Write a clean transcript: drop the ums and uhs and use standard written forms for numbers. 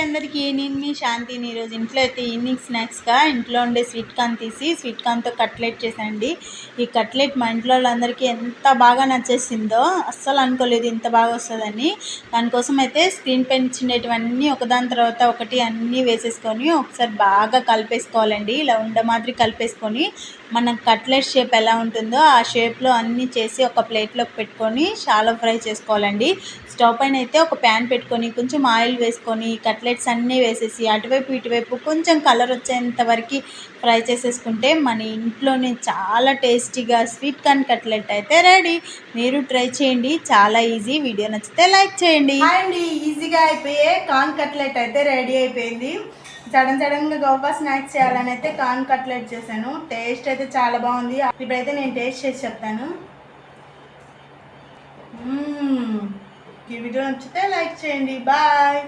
అందరికీ నేను మీ శాంతిని. ఈరోజు ఇంట్లో అయితే ఈవినింగ్ స్నాక్స్గా ఇంట్లో ఉండే స్వీట్ కార్న్ తీసి స్వీట్ కార్న్తో కట్లెట్ చేశానండి. ఈ కట్లెట్ మా ఇంట్లో వాళ్ళందరికీ ఎంత బాగా నచ్చేసిందో అస్సలు అనుకోలేదు ఇంత బాగా వస్తుందని. దానికోసం అయితే స్క్రీన్ పైన ఇచ్చినటువన్నీ ఒకదాని తర్వాత ఒకటి అన్నీ వేసేసుకొని ఒకసారి బాగా కలిపేసుకోవాలండి. ఇలా ఉండ మాదిరి కలిపేసుకొని మనం కట్లెట్ షేప్ ఎలా ఉంటుందో ఆ షేప్లో అన్నీ చేసి ఒక ప్లేట్లోకి పెట్టుకొని షాలో ఫ్రై చేసుకోవాలండి. స్టవ్ పైన అయితే ఒక ప్యాన్ పెట్టుకొని కొంచెం ఆయిల్ వేసుకొని కట్లెట్స్ అన్నీ వేసేసి అటువైపు ఇటువైపు కొంచెం కలర్ వచ్చేంత వరకు ఫ్రై చేసేసుకుంటే మన ఇంట్లోనే చాలా టేస్టీగా స్వీట్ కార్న్ కట్లెట్ అయితే రెడీ. మీరు ట్రై చేయండి, చాలా ఈజీ. వీడియో నచ్చితే లైక్ చేయండి. అండి ఈజీగా అయిపోయే కార్న్ కట్లెట్ అయితే రెడీ అయిపోయింది. సడన్గా గవ్వా స్నాక్స్ చేయాలని అయితే కార్న్ కట్లెట్ చేశాను. టేస్ట్ అయితే చాలా బాగుంది. ఇప్పుడైతే నేను టేస్ట్ చేసి చెప్తాను. ఈ వీడియో నచ్చితే లైక్ చేయండి. బాయ్.